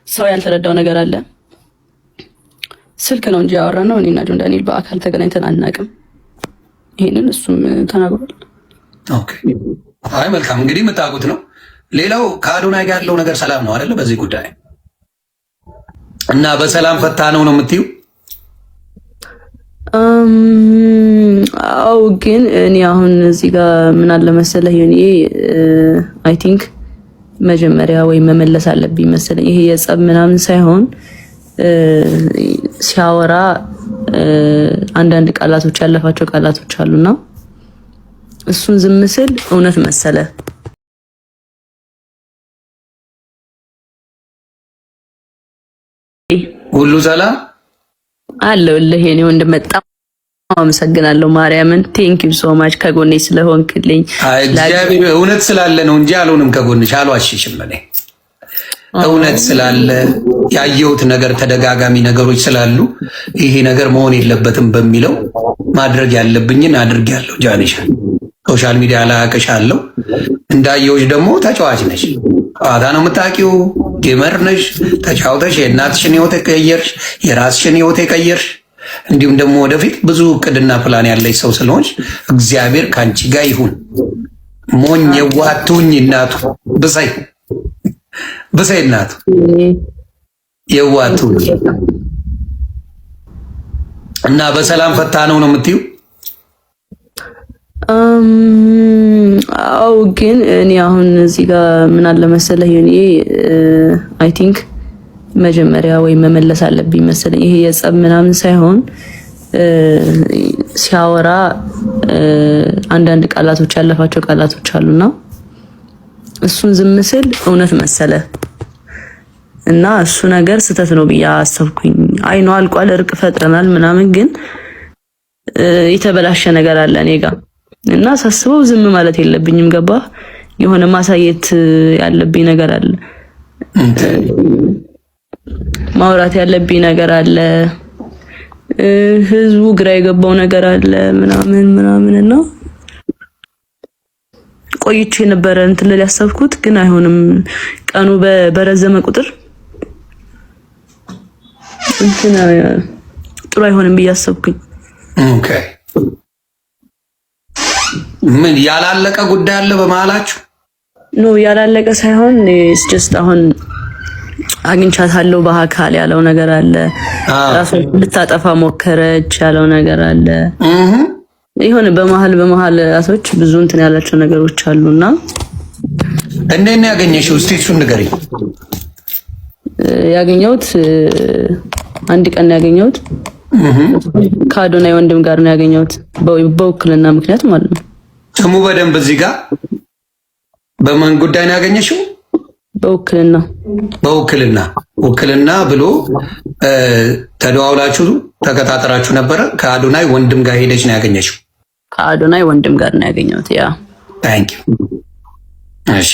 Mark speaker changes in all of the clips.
Speaker 1: ሰው ያልተረዳው ነገር አለ። ስልክ ነው እንጂ ያወራነው እኔና ጆን ዳንኤል በአካል ተገናኝተን አናውቅም። ይሄንን እሱም ተናግሯል።
Speaker 2: ኦኬ አይ መልካም እንግዲህ የምታውቁት ነው። ሌላው ከአዶናይ ጋር ያለው ነገር ሰላም ነው አይደለ? በዚህ ጉዳይ እና በሰላም ፈታ ነው የምትዩ?
Speaker 1: አው ግን እኔ አሁን እዚህ ጋር ምን አለ መሰለህ እኔ አይ ቲንክ መጀመሪያ ወይ መመለስ አለብኝ መሰለኝ። ይሄ የጸብ ምናምን ሳይሆን ሲያወራ አንዳንድ ቃላቶች ያለፋቸው ቃላቶች አሉና እሱን ዝም ስል እውነት መሰለ።
Speaker 2: ሁሉ ሰላም
Speaker 1: አለሁልህ የኔ ወንድም፣ በጣም አመሰግናለሁ። ማርያምን ቴንክ ዩ ሶ ማች ከጎኔ ስለሆንክልኝ።
Speaker 2: እግዚአብሔር እውነት ስላለ ነው እንጂ አልሆንም ከጎንሽ አልዋሽሽም። እኔ እውነት ስላለ ያየሁት ነገር ተደጋጋሚ ነገሮች ስላሉ ይሄ ነገር መሆን የለበትም በሚለው ማድረግ ያለብኝን አድርጌያለሁ። ጃኒሻ ሶሻል ሚዲያ ላይ አቅሻለሁ። እንዳየሁሽ ደግሞ ተጫዋች ነሽ፣ ጨዋታ ነው የምታውቂው፣ ጌመር ነሽ። ተጫውተሽ የእናትሽን ህይወት የቀየርሽ፣ የራስሽን ህይወት የቀየርሽ እንዲሁም ደግሞ ወደፊት ብዙ እቅድና ፕላን ያለች ሰው ስለሆንሽ እግዚአብሔር ካንቺ ጋር ይሁን። ሞኝ የዋቱኝ እናቱ ብሳይ ብሳይ እናቱ የዋቱኝ እና በሰላም ፈታ ነው የምትዩ?
Speaker 1: አው ግን እኔ አሁን እዚህ ጋር ምን አለ መሰለህ እኔ አይ ቲንክ መጀመሪያ ወይ መመለስ አለብኝ መሰለኝ። ይሄ የጸብ ምናምን ሳይሆን ሲያወራ አንዳንድ ቃላቶች ያለፋቸው ቃላቶች አሉና እሱን ዝም ስል እውነት መሰለ እና እሱ ነገር ስተት ነው ብዬ አሰብኩኝ። አይ ነው አልቋል፣ እርቅ ፈጥረናል ምናምን፣ ግን የተበላሸ ነገር አለ እኔ ጋር እና ሳስበው ዝም ማለት የለብኝም። ገባ? የሆነ ማሳየት ያለብኝ ነገር አለ፣ ማውራት ያለብኝ ነገር አለ፣ ህዝቡ ግራ የገባው ነገር አለ ምናምን እና ቆይቼ ነበር እንትን ልል ያሰብኩት፣ ግን አይሆንም። ቀኑ በረዘመ ቁጥር እንትን ጥሩ አይሆንም ብዬ አሰብኩኝ።
Speaker 2: ኦኬ ምን ያላለቀ ጉዳይ አለ በመሀላችሁ?
Speaker 1: ኖ ያላለቀ ሳይሆን ኢትስ ጀስት አሁን አግኝቻታለሁ በአካል ያለው ነገር አለ። ራሱ ልታጠፋ ሞከረች ያለው ነገር አለ። ይሁን በመሃል አሶች ብዙ እንትን ያላቸው ነገሮች አሉና
Speaker 2: እንዴት ነው ያገኘሽው? እስቲ እሱን ንገሪኝ።
Speaker 1: ያገኘሁት አንድ ቀን ነው ያገኘሁት። ከአዶናይ ወንድም ጋር ነው ያገኘሁት፣ በውክልና ምክንያት ማለት ነው።
Speaker 2: ስሙ በደንብ እዚህ ጋር በማን ጉዳይ ነው ያገኘሽው? ውክልና ብሎ ተደዋውላችሁ ተከታተራችሁ ነበረ? ከአዶናይ ወንድም ጋር ሄደች ነው ያገኘሽው?
Speaker 1: ከአዶናይ ወንድም ጋር ነው ያገኘሁት። ያ
Speaker 2: ታንክ ዩ። እሺ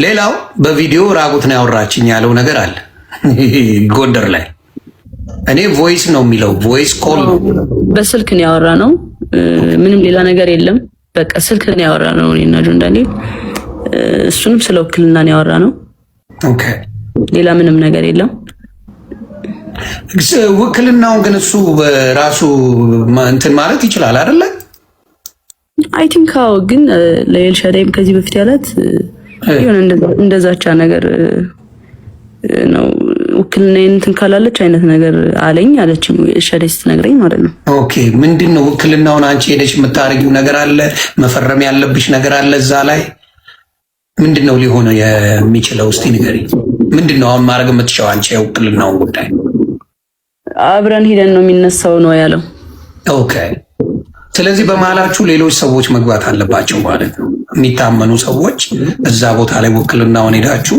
Speaker 2: ሌላው በቪዲዮ ራቁት ነው ያወራችኝ ያለው ነገር አለ ጎንደር ላይ። እኔ ቮይስ ነው የሚለው ቮይስ ኮል ነው፣
Speaker 1: በስልክ ነው ያወራ ነው። ምንም ሌላ ነገር የለም። በቃ ስልክ ነው ያወራ ነው እኔና ጆን ዳንኤል። እሱንም ስለ ውክልና ነው ያወራ ነው።
Speaker 2: ኦኬ
Speaker 1: ሌላ ምንም ነገር የለም።
Speaker 2: ውክልናውን ግን እሱ በራሱ እንትን ማለት ይችላል አይደለ?
Speaker 1: አይ ቲንክ አዎ። ግን ለኤልሻዳይም ከዚህ በፊት ያላት ይሁን እንደዛቻ ነገር ነው። ውክልና እንትን ካላለች አይነት ነገር አለኝ አለች ኤልሻዳይ ስትነግረኝ ማለት ነው።
Speaker 2: ኦኬ ምንድነው ውክልናውን አንቺ ሄደሽ የምታረጊው ነገር አለ? መፈረም ያለብሽ ነገር አለ እዛ ላይ? ምንድነው ሊሆን የሚችለው? እስቲ ንገሪኝ። ምንድነው አሁን ማድረግ የምትችለው አንቺ የውክልናውን ጉዳይ?
Speaker 1: አብረን ሄደን ነው የሚነሳው ነው ያለው።
Speaker 2: ኦኬ ስለዚህ በመሀላችሁ ሌሎች ሰዎች መግባት አለባቸው ማለት ነው። የሚታመኑ ሰዎች እዛ ቦታ ላይ ውክልናውን ሄዳችሁ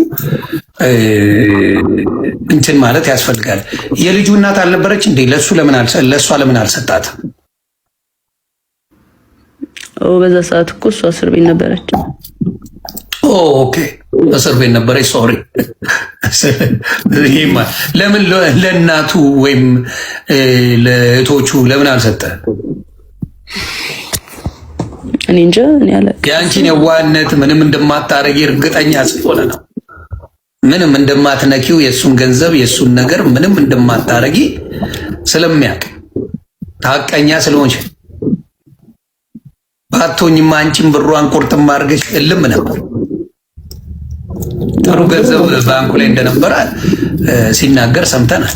Speaker 2: እንትን ማለት ያስፈልጋል። የልጁ እናት አልነበረች እንዴ? ለእሷ ለምን አልሰጣት?
Speaker 1: በዛ ሰዓት እኮ እሷ እስር ቤት ነበረች።
Speaker 2: ኦኬ እስር ቤት ነበረች። ሶሪ ለምን ለእናቱ ወይም ለእህቶቹ ለምን አልሰጠ?
Speaker 1: እኔ እንጃ። እኔ ያለ
Speaker 2: የአንቺን የዋህነት ምንም እንደማታረጊ እርግጠኛ ስለሆነ ነው። ምንም እንደማትነኪው የሱን ገንዘብ የሱን ነገር ምንም እንደማታረጊ ስለሚያውቅ ታቀኛ ስለሆንሽ ባቶኝማ አንቺም ብሯን ቁርጥም አድርገሽ እልም ነበር። ጥሩ ገንዘብ ባንኩ ላይ እንደነበረ ሲናገር ሰምተናል።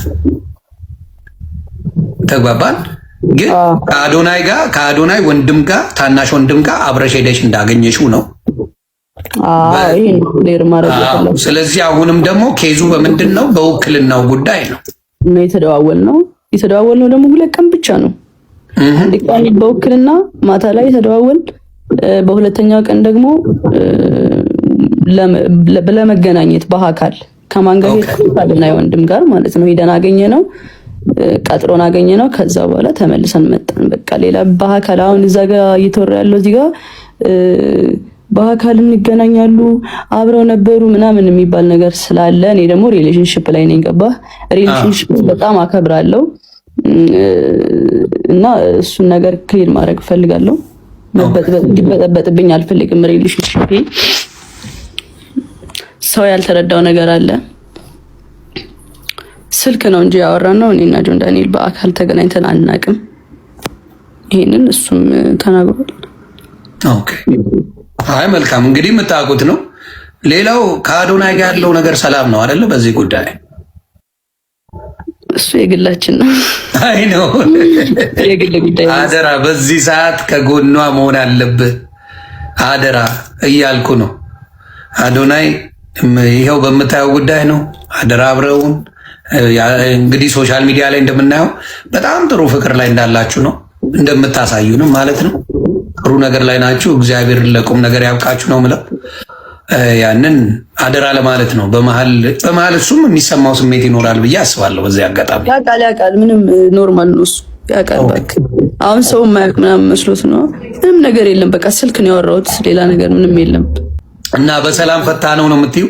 Speaker 2: ተግባባን። ግን ከአዶናይ ወንድም ጋር ታናሽ ወንድም ጋር አብረሽ ሄደሽ እንዳገኘሽው ነው። ስለዚህ አሁንም ደግሞ ኬዙ በምንድን ነው? በውክልናው ጉዳይ ነው
Speaker 1: የተደዋወልነው ደግሞ 2 ቀን ብቻ ነው። አንድ ቀን በውክልና ማታ ላይ ተደዋወል፣ በሁለተኛው ቀን ደግሞ ለመገናኘት በአካል ከማን ጋር ሄድኩ? ወንድም ጋር ማለት ነው። ሄደን አገኘ ነው፣ ቀጥሮን አገኘ ነው። ከዛ በኋላ ተመልሰን መጣን። በቃ ሌላ በአካል አሁን እዛ ጋር እየተወራ ያለው እዚህ ጋር በአካል እንገናኛሉ አብረው ነበሩ ምናምን የሚባል ነገር ስላለ እኔ ደግሞ ሪሌሽንሺፕ ላይ ነኝ። ገባህ? ሪሌሽንሺፕ በጣም አከብራለሁ እና እሱን ነገር ክሊር ማድረግ ፈልጋለሁ። እንዲበጠበጥብኝ አልፈልግም። ሪሌሽንሺፕ ሰው ያልተረዳው ነገር አለ። ስልክ ነው እንጂ ያወራነው እኔና ጆን ዳንኤል በአካል ተገናኝተን አናውቅም። ይሄንን እሱም ተናግሯል።
Speaker 2: ኦኬ አይ መልካም፣ እንግዲህ የምታውቁት ነው። ሌላው ከአዶናይ ጋር ያለው ነገር ሰላም ነው አይደለ? በዚህ ጉዳይ
Speaker 1: እሱ የግላችን ነው።
Speaker 2: አይ ነው
Speaker 1: የግል ጉዳይ።
Speaker 2: አደራ በዚህ ሰዓት ከጎኗ መሆን አለብህ። አደራ እያልኩ ነው። አዶናይ ይኸው በምታየው ጉዳይ ነው። አደራ አብረውን እንግዲህ ሶሻል ሚዲያ ላይ እንደምናየው በጣም ጥሩ ፍቅር ላይ እንዳላችሁ ነው እንደምታሳዩንም ማለት ነው። ጥሩ ነገር ላይ ናችሁ። እግዚአብሔር ለቁም ነገር ያብቃችሁ ነው የምለው። ያንን አደራ ለማለት ነው። በመሀል እሱም የሚሰማው ስሜት ይኖራል ብዬ አስባለሁ። በዚህ አጋጣሚ
Speaker 1: ያውቃል። ምንም ኖርማል ነው እሱ ያውቃል። በቃ አሁን ሰው የማያውቅ ምናምን መስሎት ነው። ምንም ነገር የለም። በቃ ስልክ ነው ያወራሁት፣ ሌላ ነገር ምንም የለም።
Speaker 2: እና በሰላም ፈታ ነው የምትዩ?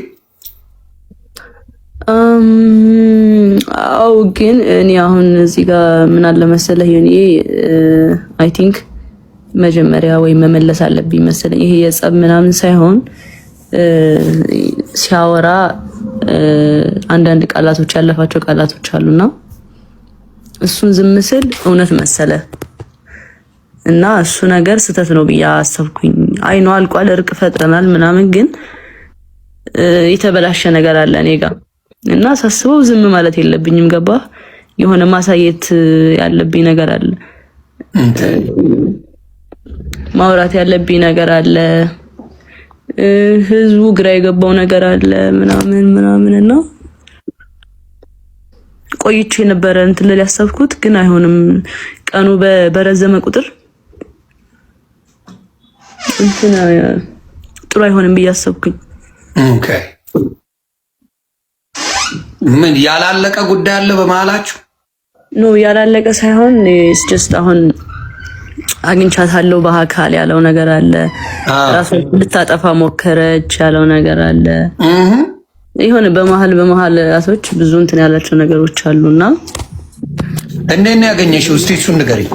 Speaker 1: አው ግን እኔ አሁን እዚህ ጋር ምን አለ መሰለህ የኔ አይ ቲንክ መጀመሪያ ወይ መመለስ አለብኝ መሰለኝ። ይሄ የጸብ ምናምን ሳይሆን ሲያወራ አንዳንድ ቃላቶች ያለፋቸው ቃላቶች አሉና እሱን ዝም ስል እውነት መሰለ እና እሱ ነገር ስተት ነው ብዬ አሰብኩኝ። አይ ነው አልቋል፣ እርቅ ፈጥረናል ምናምን፣ ግን የተበላሸ ነገር አለ እኔ ጋር እና ሳስበው ዝም ማለት የለብኝም። ገባ? የሆነ ማሳየት ያለብኝ ነገር አለ፣ ማውራት ያለብኝ ነገር አለ፣ ህዝቡ ግራ የገባው ነገር አለ ምናምን እና ቆይቼ ነበረ እንትን ልል ያሰብኩት፣ ግን አይሆንም። ቀኑ በረዘመ ቁጥር እንትን ጥሩ አይሆንም ብዬ አሰብኩኝ።
Speaker 2: ኦኬ ምን ያላለቀ ጉዳይ አለ በመሀላችሁ?
Speaker 1: ኖ ያላለቀ ሳይሆን ጀስት አሁን አግኝቻታለሁ በአካል ያለው ነገር አለ። ራሱ ልታጠፋ ሞከረች ያለው ነገር አለ። ይሁን በመሀል ራሶች ብዙ እንትን ያላቸው ነገሮች አሉና
Speaker 2: እንዴት ነው ያገኘሽው? እስቲ እሱን ንገሪኝ።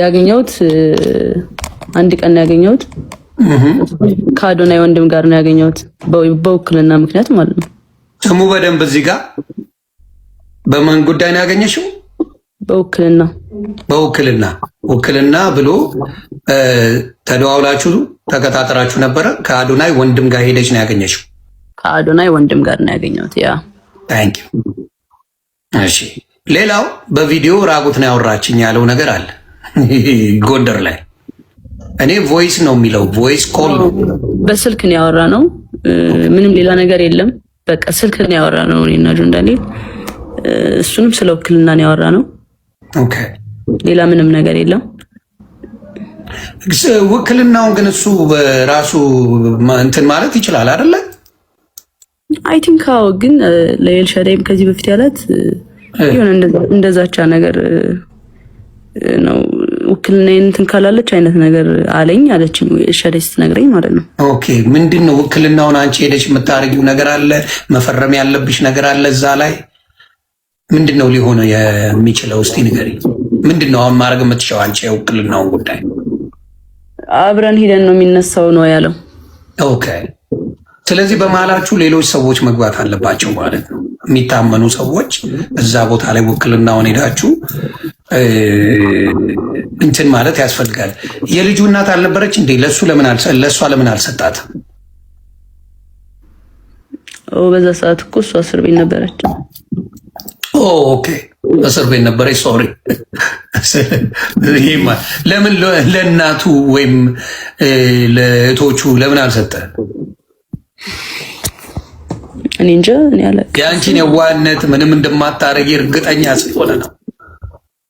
Speaker 1: ያገኘሁት አንድ ቀን ነው ያገኘሁት። ከአዶናይ ወንድም ጋር ነው ያገኘሁት፣ በውክልና ምክንያት ማለት ነው።
Speaker 2: ስሙ በደንብ እዚህ ጋር በማን ጉዳይ ነው ያገኘሽው? ውክልና ብሎ ተደዋውላችሁ ተከታተራችሁ ነበረ? ከአዶናይ ወንድም ጋር ሄደች ነው ያገኘሽው?
Speaker 1: ከአዶናይ ወንድም ጋር ነው ያገኘሁት። ያ
Speaker 2: ታንኪ ዩ። እሺ ሌላው በቪዲዮ ራቁት ነው ያወራችኝ ያለው ነገር አለ ጎንደር ላይ። እኔ ቮይስ ነው የሚለው ቮይስ ኮል ነው፣
Speaker 1: በስልክ ነው ያወራ ነው። ምንም ሌላ ነገር የለም። በቃ ስልክ ነው ያወራ ነው እኔና ጆን ዳንኤል። እሱንም ስለ ውክልና ነው ያወራ ነው።
Speaker 2: ኦኬ
Speaker 1: ሌላ ምንም ነገር የለም።
Speaker 2: ውክልናውን ግን እሱ በራሱ እንትን ማለት ይችላል አይደለ?
Speaker 1: አይ ቲንክ አዎ። ግን ለኤልሻዳይም ከዚህ በፊት ያላት የሆነ እንደዛቻ ነገር ነው። ውክልና እንትን ካላለች አይነት ነገር አለኝ አለችኝ ኤልሻዳይ ስትነግረኝ ማለት ነው።
Speaker 2: ኦኬ ምንድን ነው ውክልናውን አንቺ ሄደሽ የምታደርጊው ነገር አለ? መፈረም ያለብሽ ነገር አለ እዛ ላይ? ምንድን ነው ሊሆን የሚችለው? እስቲ ንገሪኝ። ምንድን ነው አሁን ማድረግ የምትችለው አንቺ የውክልናውን ጉዳይ?
Speaker 1: አብረን ሂደን ነው የሚነሳው ነው ያለው።
Speaker 2: ኦኬ ስለዚህ በመሀላችሁ ሌሎች ሰዎች መግባት አለባቸው ማለት ነው። የሚታመኑ ሰዎች እዛ ቦታ ላይ ውክልናውን ሄዳችሁ እንትን ማለት ያስፈልጋል። የልጁ እናት አልነበረች እንዴ? ለእሷ ለምን አልሰጣትም?
Speaker 1: በዛ ሰዓት እኮ እሷ እስር ቤት ነበረች።
Speaker 2: ኦኬ እስር ቤት ነበረች። ሶሪ። ለምን ለእናቱ ወይም ለእህቶቹ ለምን አልሰጠ?
Speaker 1: እኔ እንጃ። እኔ አለ
Speaker 2: የአንቺን የዋህነት ምንም እንደማታረጊ እርግጠኛ ስለሆነ ነው።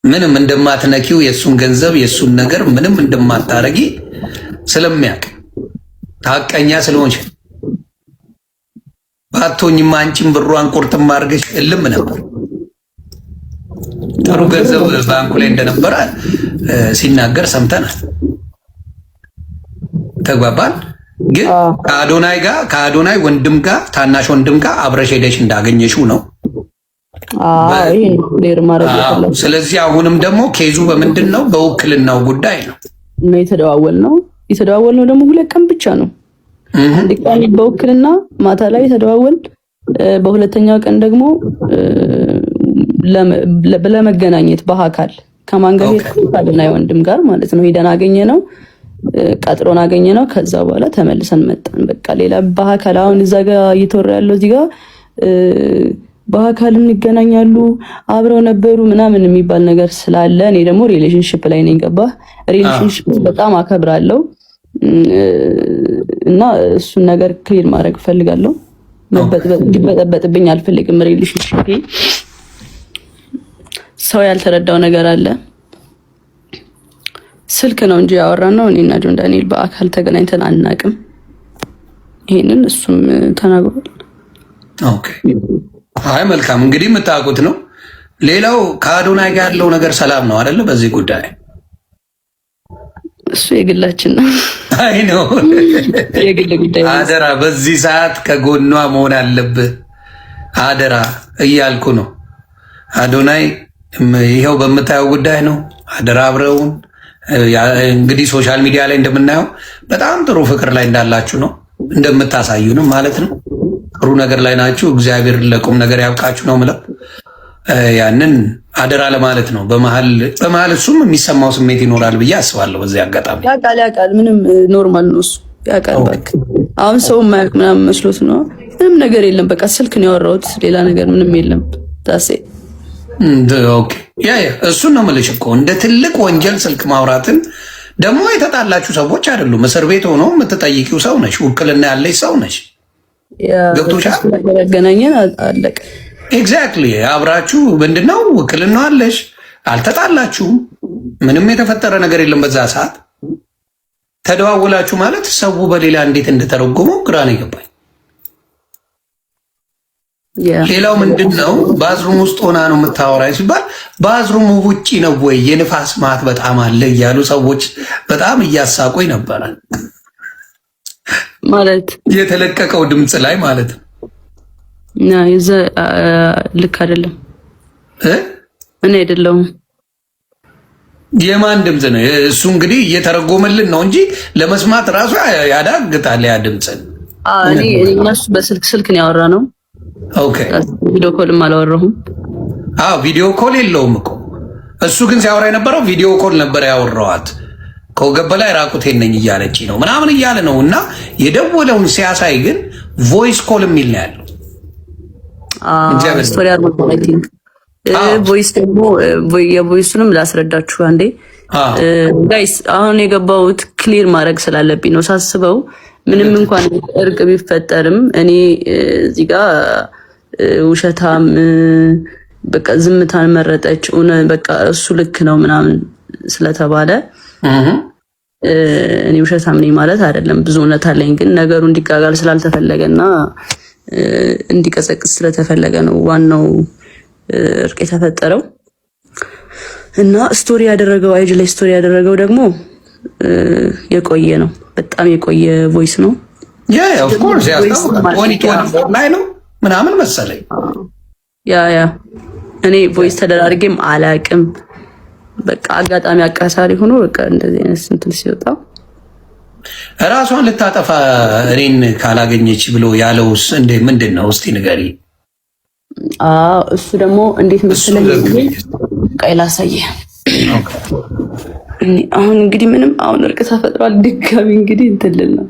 Speaker 2: ምንም እንደማትነኪው የእሱን ገንዘብ የእሱን ነገር ምንም እንደማታረጊ ስለሚያውቅ ታቀኛ ስለሆንሽ ባቶኝማ አንቺን ብሯን ቁርጥም አድርገሽ እልም ነበር። ጥሩ ገንዘብ ባንኩ ላይ እንደነበረ ሲናገር ሰምተናል። ተግባባን። ግን ከአዶናይ ወንድም ጋር ታናሽ ወንድም ጋር አብረሽ ሄደሽ እንዳገኘሽው ነው። ስለዚህ አሁንም ደግሞ ኬዙ በምንድን ነው? በውክልናው ጉዳይ ነው
Speaker 1: የተደዋወልነው ደግሞ 2 ቀን ብቻ ነው። አንድ ቀን በውክልና ማታ ላይ ተደዋወል፣ በሁለተኛው ቀን ደግሞ ለመገናኘት በአካል ከማን ጋር ከአዶናይ ወንድም ጋር ማለት ነው ሄደን አገኘነው። ቀጥሮን አገኘነው። ከዛ በኋላ ተመልሰን መጣን። በቃ ሌላ በአካል አሁን እዛ ጋር እየተወራ ያለው እዚህ ጋር በአካል እንገናኛሉ አብረው ነበሩ ምናምን የሚባል ነገር ስላለ እኔ ደግሞ ሪሌሽንሺፕ ላይ ነኝ። ገባህ? ሪሌሽንሺፕ በጣም አከብራለሁ እና እሱን ነገር ክሊር ማድረግ ፈልጋለሁ። እንዲበጠበጥብኝ አልፈልግም። ሪሌሽንሺፕ ሰው ያልተረዳው ነገር አለ። ስልክ ነው እንጂ ያወራነው እኔና ጆን ዳንኤል በአካል ተገናኝተን አናቅም። ይሄንን እሱም ተናግሯል።
Speaker 2: ኦኬ አይ መልካም፣ እንግዲህ የምታውቁት ነው። ሌላው ከአዶናይ ጋር ያለው ነገር ሰላም ነው አይደለ? በዚህ ጉዳይ
Speaker 1: እሱ የግላችን ነው።
Speaker 2: አይ ነው
Speaker 1: የግል ጉዳይ።
Speaker 2: አደራ በዚህ ሰዓት ከጎኗ መሆን አለብህ። አደራ እያልኩ ነው። አዶናይ ይኸው በምታየው ጉዳይ ነው። አደራ አብረውን እንግዲህ ሶሻል ሚዲያ ላይ እንደምናየው በጣም ጥሩ ፍቅር ላይ እንዳላችሁ ነው እንደምታሳዩንም ማለት ነው። ጥሩ ነገር ላይ ናችሁ። እግዚአብሔር ለቁም ነገር ያብቃችሁ ነው የምለው። ያንን አደራ ለማለት ነው። በመሀል እሱም የሚሰማው ስሜት ይኖራል ብዬ አስባለሁ። በዚህ አጋጣሚ
Speaker 1: ያውቃል። ምንም ኖርማል ነው እሱ ያውቃል። በቃ አሁን ሰው ማያውቅ ምናምን መስሎት ነው። ምንም ነገር የለም። በቃ ስልክ ነው ያወራሁት፣ ሌላ ነገር ምንም የለም። ታሴ
Speaker 2: ኦኬ ያ እሱን ነው የምልሽ እኮ እንደ ትልቅ ወንጀል ስልክ ማውራትን ደግሞ የተጣላችሁ ሰዎች አይደሉም። እስር ቤት ሆኖ የምትጠይቂው ሰው ነሽ፣ ውክልና ያለሽ ሰው ነሽ። ገብቶሻል?
Speaker 1: ያገናኘን አለቀ።
Speaker 2: ኤግዛክትሊ አብራችሁ ምንድነው ውክልና አለሽ፣ አልተጣላችሁም፣ ምንም የተፈጠረ ነገር የለም። በዛ ሰዓት ተደዋውላችሁ ማለት ሰው በሌላ እንዴት እንደተረጎመው ግራ ነው የገባኝ። ሌላው ምንድነው ባዝሩም ውስጥ ሆና ነው የምታወራኝ ሲባል ባዝሩም ውጪ ነው ወይ? የንፋስ ማት በጣም አለ እያሉ ሰዎች በጣም እያሳቁኝ ነበረ።
Speaker 1: ማለት
Speaker 2: የተለቀቀው ድምፅ ላይ ማለት ነው።
Speaker 1: ልክ አይደለም። እኔ አይደለሁም።
Speaker 2: የማን ድምፅ ነው እሱ? እንግዲህ እየተረጎመልን ነው እንጂ ለመስማት ራሱ ያዳግታል ያ ድምፅ።
Speaker 1: እኔ እነሱ በስልክ ነው ያወራነው።
Speaker 2: ኦኬ
Speaker 1: ቪዲዮ ኮልም አላወራሁም።
Speaker 2: ቪዲዮ ኮል የለውም እኮ እሱ ግን ሲያወራ የነበረው ቪዲዮ ኮል ነበር ያወራዋት። ከወገብ በላይ ራቁቴን ነኝ እያለች ነው ምናምን እያለ ነው። እና የደወለውን ሲያሳይ ግን ቮይስ ኮል የሚል ነው ያለው።
Speaker 1: ቮይስ ደግሞ የቮይሱንም ላስረዳችሁ አንዴ ጋይስ። አሁን የገባሁት ክሊር ማድረግ ስላለብኝ ነው ሳስበው። ምንም እንኳን እርቅ ቢፈጠርም እኔ እዚህ ጋር ውሸታም በቃ ዝምታን መረጠች በቃ እሱ ልክ ነው ምናምን ስለተባለ እኔ ውሸታም ነኝ ማለት አይደለም። ብዙ እውነት አለኝ። ግን ነገሩ እንዲጋጋል ስላልተፈለገና እንዲቀዘቅዝ ስለተፈለገ ነው ዋናው እርቅ የተፈጠረው። እና ስቶሪ ያደረገው አይጅ ላይ ስቶሪ ያደረገው ደግሞ የቆየ ነው፣ በጣም የቆየ ቮይስ ነው።
Speaker 2: ኦፍ ኮርስ ላይ ነው ምናምን መሰለኝ።
Speaker 1: እኔ ቮይስ ተደራርጌም አላቅም። በቃ አጋጣሚ አቃሳሪ ሆኖ በቃ እንደዚህ አይነት እንትን ሲወጣ
Speaker 2: ራሷን ልታጠፋ እኔን ካላገኘች ብሎ ያለውስ እንዴ ምንድን ነው? እስቲ ንገሪ።
Speaker 1: እሱ ደግሞ እንዴት መሰለኝ ቀይ ላሳየህ። አሁን እንግዲህ ምንም አሁን እርቅ ተፈጥሯል። ድጋሚ እንግዲህ እንትልል ነው።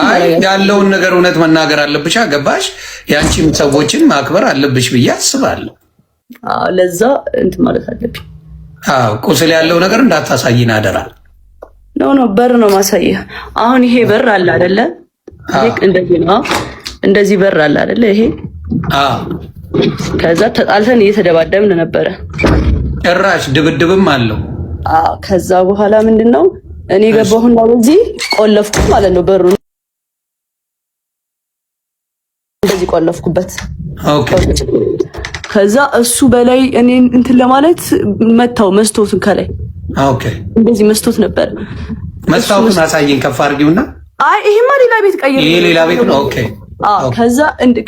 Speaker 2: አይ ያለውን ነገር እውነት መናገር አለብሽ። ገባሽ? ያንቺም ሰዎችን ማክበር አለብሽ ብዬ አስባለሁ።
Speaker 1: ለዛ እንትን ማለት አለብኝ።
Speaker 2: ቁስል ያለው ነገር እንዳታሳይን አደራ።
Speaker 1: ኖ በር ነው ማሳየህ። አሁን ይሄ በር አለ አይደለ? እንደዚህ ነው። እንደዚህ በር አለ አይደለ? ይሄ ከዛ ተጣልተን እየተደባደብን ነበረ።
Speaker 2: ጭራሽ ድብድብም አለው።
Speaker 1: ከዛ በኋላ ምንድነው እኔ ገባሁና በዚህ ቆለፍኩ ማለት ነው። በሩ እንደዚህ ቆለፍኩበት። ኦኬ። ከዛ እሱ በላይ እኔ እንትን ለማለት መታው መስቶቱን ከላይ። ኦኬ። እንደዚህ መስቶት ነበር።
Speaker 2: መስታወቱን አሳየኝ ከፍ አድርጊውና።
Speaker 1: አይ ይሄማ ሌላ ቤት ቀይር።
Speaker 2: ይሄ ሌላ ቤት ነው። ኦኬ።
Speaker 1: ከዛ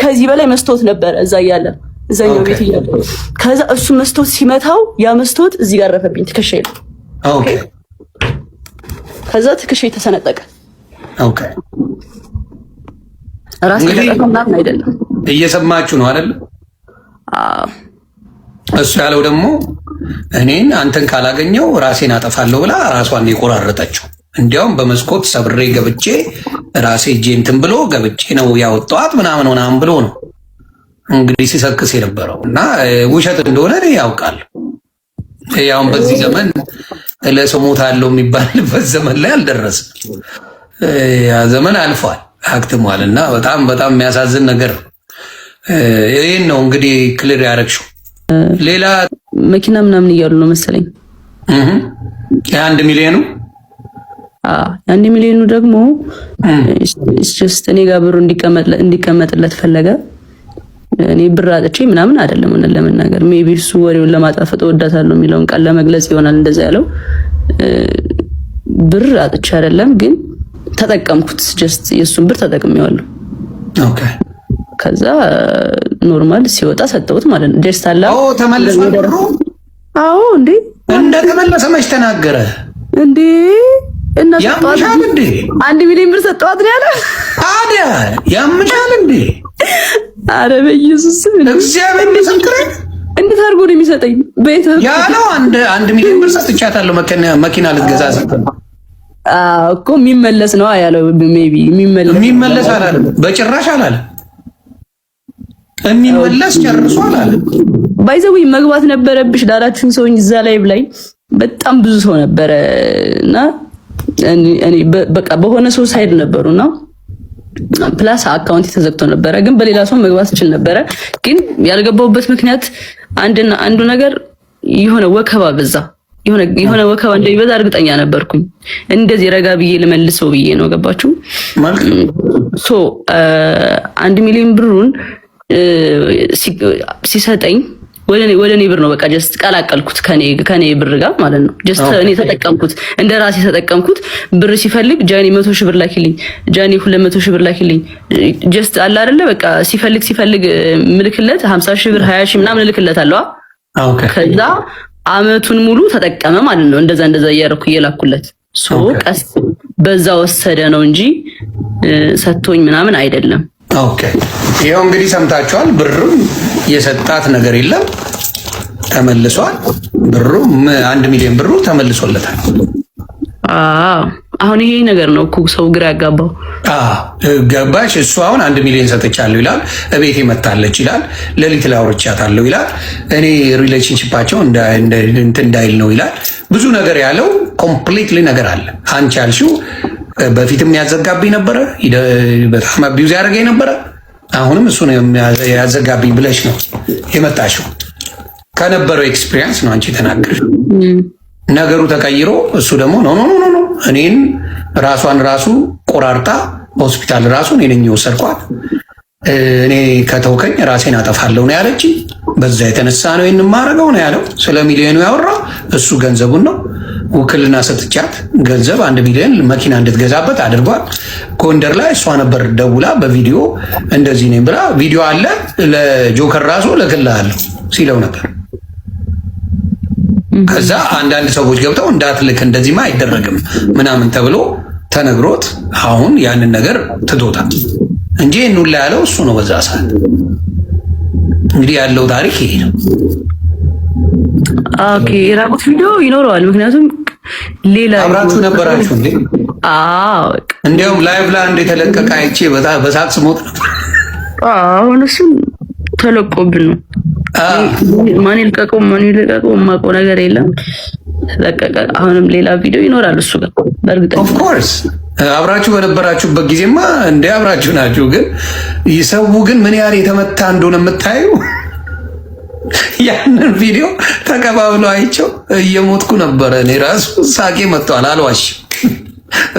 Speaker 1: ከዚህ በላይ መስቶት ነበር እዛ እያለ እዛኛው ቤት እያለ። ከዛ እሱ መስቶት ሲመታው ያ መስቶት እዚህ ጋር ረፈብኝ ትከሻዬ ላይ።
Speaker 2: ኦኬ።
Speaker 1: ከዛ ትከሻዬ ተሰነጠቀ።
Speaker 2: ኦኬ።
Speaker 1: ራስ ተጠቀም ምናምን አይደለም።
Speaker 2: እየሰማችሁ ነው አይደል? እሱ ያለው ደግሞ እኔን አንተን ካላገኘው ራሴን አጠፋለሁ ብላ ራሷን የቆራረጠችው። እንዲያውም በመስኮት ሰብሬ ገብቼ ራሴ እጄ እንትን ብሎ ገብቼ ነው ያወጣኋት ምናምን ብሎ ነው እንግዲህ ሲሰክስ የነበረው እና ውሸት እንደሆነ ያውቃል። ያውን በዚህ ዘመን ለሰሞታ ያለው የሚባልበት ዘመን ላይ አልደረስም። ያ ዘመን አልፏል፣ አክትሟል። እና በጣም በጣም የሚያሳዝን ነገር ይሄን ነው እንግዲህ ክሊር ያደረግሽው። ሌላ
Speaker 1: መኪና ምናምን እያሉ ነው መሰለኝ።
Speaker 2: የ1 ሚሊዮኑ
Speaker 1: የ1 ሚሊዮኑ ደግሞ ጀስት እኔ ጋር ብሩ እንዲቀመጥለት ፈለገ። እኔ ብር አጥቼ ምናምን አይደለም ሆነ ለመናገር ሜቢ እሱ ወሬውን ለማጣፈጥ ወዳታለሁ የሚለውን ቃል ለመግለጽ ይሆናል እንደዛ ያለው። ብር አጥቼ አይደለም ግን ተጠቀምኩት። ጀስት የሱን ብር ተጠቅሜዋለሁ።
Speaker 2: ኦኬ።
Speaker 1: ከዛ ኖርማል ሲወጣ ሰጠሁት ማለት ነው። ጀስት አላ
Speaker 2: ተመልሷል ብሩ።
Speaker 1: አዎ እንዴ
Speaker 2: እንደተመለሰ መች ተናገረ
Speaker 1: እንዴ? እና
Speaker 2: ያምሻል እንዴ?
Speaker 1: 1 ሚሊዮን ብር ሰጠዋት ነው ያለ።
Speaker 2: ታዲያ ያምሻል እንዴ?
Speaker 1: አረ በኢየሱስ
Speaker 2: እግዚአብሔር ምስክሬ።
Speaker 1: እንዴት አድርጎ ነው የሚሰጠኝ? ቤት
Speaker 2: ያለው 1 ሚሊዮን ብር ሰጥቻታለሁ መኪና ልትገዛ ሰጠኝ
Speaker 1: እኮ። የሚመለስ ነው ያለው። ሜቢ
Speaker 2: የሚመለስ አላለም፣ በጭራሽ አላለም። የሚመለስ ጨርሶ አላለም።
Speaker 1: ባይዘው መግባት ነበረብሽ ዳራችን ሰው እዛ ላይ ላይ በጣም ብዙ ሰው ነበረ እና እኔ በቃ በሆነ ሰው ሳይድ ነበሩና ፕላስ አካውንት ተዘግቶ ነበረ። ግን በሌላ ሰው መግባት ይችል ነበረ። ግን ያልገባውበት ምክንያት አንዱ ነገር የሆነ ወከባ በዛ። የሆነ ወከባ እንደሚበዛ እርግጠኛ ነበርኩኝ። እንደዚህ ረጋ ብዬ ልመልሰው ብዬ ነው። ገባችሁ? ሶ 1 ሚሊዮን ብሩን ሲሰጠኝ ወደ እኔ ብር ነው በቃ ጀስት ቀላቀልኩት ከኔ ብር ጋር ማለት ነው። ጀስት እኔ ተጠቀምኩት፣ እንደ ራሴ ተጠቀምኩት። ብር ሲፈልግ ጃኒ 100 ሺህ ብር ላኪልኝ፣ ጃኒ 200 ሺህ ብር ላኪልኝ። ጀስት አለ አይደለ በቃ ሲፈልግ ምልክለት 50 ሺህ ብር 20 ሺህ ምናምን ልክለታለሁ። ኦኬ። ከዛ አመቱን ሙሉ ተጠቀመ ማለት ነው። እንደዛ እያደረኩ እየላኩለት ሶ ቀስ በዛ ወሰደ ነው እንጂ ሰጥቶኝ ምናምን አይደለም።
Speaker 2: ኦኬ። ይሄው እንግዲህ ሰምታችኋል። ብሩም የሰጣት ነገር የለም፣ ተመልሷል። ብሩ 1 ሚሊዮን ብሩ ተመልሶለታል።
Speaker 1: አሁን ይሄ ነገር ነው እኮ ሰው ግራ ያጋባው።
Speaker 2: ገባሽ? እሱ አሁን 1 ሚሊዮን ሰጥቻለሁ ይላል፣ እቤቴ መታለች ይላል፣ ሌሊት ላይ አውርቻታለሁ ይላል፣ እኔ ሪሌሽንሺፓቸው እንዳይል ነው ይላል። ብዙ ነገር ያለው ኮምፕሊትሊ ነገር አለ። አንቺ ያልሽው በፊትም ያዘጋብኝ ነበረ፣ በጣም አቢዩዝ ያደረገኝ ነበረ። አሁንም እሱ ነው ያዘጋብኝ ብለሽ ነው የመጣሽው። ከነበረው ኤክስፒሪየንስ ነው አንቺ ተናገርሽው። ነገሩ ተቀይሮ እሱ ደግሞ ኖ እኔን ራሷን ራሱ ቆራርጣ ሆስፒታል ራሱ እኔ ነኝ የወሰድኳት፣ እኔ ከተውከኝ ራሴን አጠፋለሁ ነው ያለች። በዛ የተነሳ ነው ይሄን ማረገው ነው ያለው። ስለ ሚሊዮኑ ያወራው እሱ ገንዘቡን ነው። ውክልና ሰጥቻት ገንዘብ 1 ሚሊዮን መኪና እንድትገዛበት አድርጓል። ጎንደር ላይ እሷ ነበር ደውላ በቪዲዮ እንደዚህ ነኝ ብላ ቪዲዮ አለ ለጆከር ራሱ ልክልሃለሁ ሲለው ነበር። ከዛ አንዳንድ ሰዎች ገብተው እንዳትልክ እንደዚህማ አይደረግም ምናምን ተብሎ ተነግሮት አሁን ያንን ነገር ትቶታል እንጂ ሁላ ያለው እሱ ነው በዛ ሰዓት። እንግዲህ ያለው ታሪክ ይሄ ነው።
Speaker 1: ኦኬ የራቁት ቪዲዮ ይኖረዋል። ምክንያቱም ሌላ
Speaker 2: አብራችሁ ነበራችሁ እንዴ?
Speaker 1: አዎ
Speaker 2: እንዲያውም ላይቭ ላይ አንድ የተለቀቀ አይቼ በሳቅ ስሞት ነበር።
Speaker 1: አሁን እሱ ተለቆብን ነው። ማን ይልቀቀው የማውቀው ነገር የለም። ለቀቀ። አሁንም ሌላ ቪዲዮ ይኖራል እሱ ጋር በእርግጠኛ
Speaker 2: ኦፍ ኮርስ አብራችሁ በነበራችሁበት ጊዜማ እንደ አብራችሁ ናችሁ። ግን ይሰው ግን ምን ያህል የተመታ እንደሆነ የምታዩ ያንን ቪዲዮ ተቀባብሎ አይቼው እየሞትኩ ነበረ። እኔ ራሱ ሳቄ መጥቷል፣ አልዋሽም።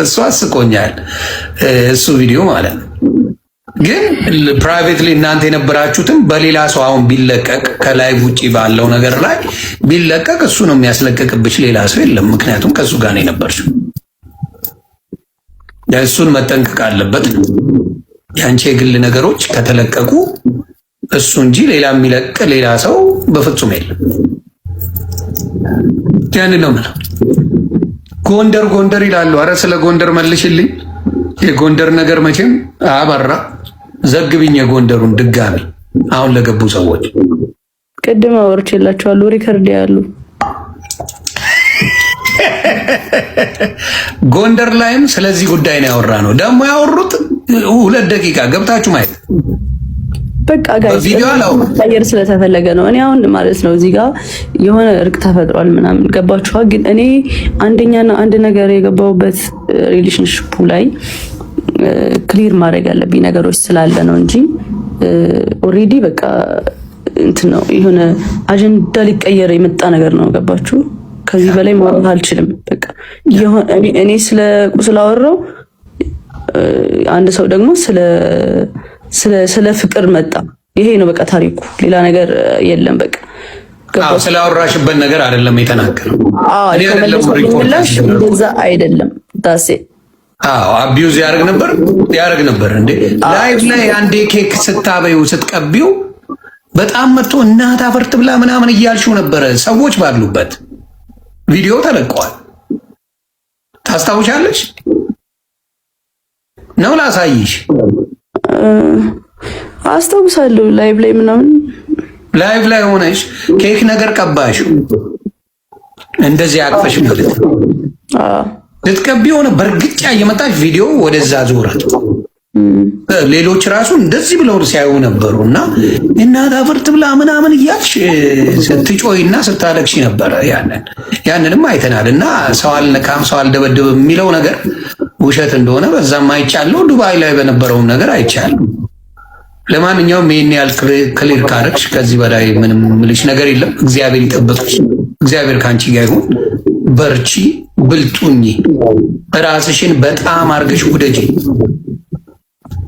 Speaker 2: እሱ አስቆኛል እሱ ቪዲዮ ማለት ነው። ግን ፕራይቬትሊ እናንተ የነበራችሁትም በሌላ ሰው አሁን ቢለቀቅ ከላይቭ ውጪ ባለው ነገር ላይ ቢለቀቅ እሱ ነው የሚያስለቀቅብሽ፣ ሌላ ሰው የለም። ምክንያቱም ከሱ ጋር ነው የነበርሽው። እሱን መጠንቀቅ አለበት። የአንቺ የግል ነገሮች ከተለቀቁ እሱ እንጂ ሌላ የሚለቅ ሌላ ሰው በፍጹም የለም። ያንን ነው የምለው። ጎንደር ይላሉ። አረ ስለ ጎንደር መልሽልኝ። የጎንደር ነገር መቼም አበራ ዘግብኝ። የጎንደሩን ድጋሚ አሁን ለገቡ ሰዎች
Speaker 1: ቅድም አወርቼላችኋለሁ። ሪከርድ ያሉ
Speaker 2: ጎንደር ላይም ስለዚህ ጉዳይ ነው ያወራ ነው። ደግሞ ያወሩት 2 ደቂቃ ገብታችሁ ማየት
Speaker 1: በቃ ጋይስ ታየር ስለተፈለገ ነው። እኔ አሁን ማለት ነው እዚህ ጋር የሆነ እርቅ ተፈጥሯል ምናምን ገባችኋ? ግን እኔ አንደኛና አንድ ነገር የገባሁበት ሪሌሽንሺፑ ላይ ክሊር ማድረግ ያለብኝ ነገሮች ስላለ ነው እንጂ ኦሬዲ በቃ እንትን ነው የሆነ አጀንዳ ሊቀየር የመጣ ነገር ነው። ገባችሁ? ከዚህ በላይ ማውራት አልችልም። በቃ እኔ ስላወራው አንድ ሰው ደግሞ ስለ ፍቅር መጣ። ይሄ ነው በቃ ታሪኩ፣ ሌላ ነገር የለም። በቃ
Speaker 2: ስላወራሽበት ነገር አይደለም የተናገረው።
Speaker 1: እንደዛ አይደለም ዳሴ
Speaker 2: አቢዩዝ ያደርግ ነበር እንዴ ላይቭ ላይ አንዴ ኬክ ስታበዩ ስትቀቢው በጣም መጥቶ እናት አፈርት ብላ ምናምን እያልሽው ነበረ። ሰዎች ባሉበት ቪዲዮ ተለቀዋል። ታስታውሻለሽ ነው? ላሳይሽ።
Speaker 1: አስታውሳለሁ። ላይቭ ላይ
Speaker 2: ሆነሽ ኬክ ነገር ቀባሽው እንደዚህ አቅፈሽ ማለት ነው። ልትቀቢ ሆነ በርግጫ እየመጣች ቪዲዮ ወደዛ ዞራት። ሌሎች ራሱ እንደዚህ ብለው ሲያዩ ነበሩና እናት አፈርት ብላ ምናምን እያልሽ ስትጮይና ስታለቅሽ ነበረ። ያንንም አይተናል። እና ሰው አልነካም ሰው አልደበደብም የሚለው ነገር ውሸት እንደሆነ በዛም አይቻለሁ። ዱባይ ላይ በነበረውም ነገር አይቻለሁ። ለማንኛውም ይሄን ያህል ክሊር ካረግሽ ከዚህ በላይ ምንም ምልሽ ነገር የለም። እግዚአብሔር ይጠብቅሽ። እግዚአብሔር ካንቺ ጋር ይሁን። በርቺ፣ ብልጡኝ፣ ራስሽን በጣም አርገሽ ውደጂ።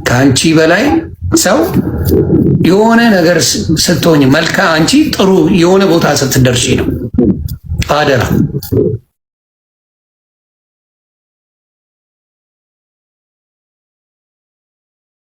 Speaker 2: ከአንቺ በላይ ሰው የሆነ ነገር ስትሆኝ መልካም፣ አንቺ ጥሩ የሆነ ቦታ ስትደርሺ ነው። አደራ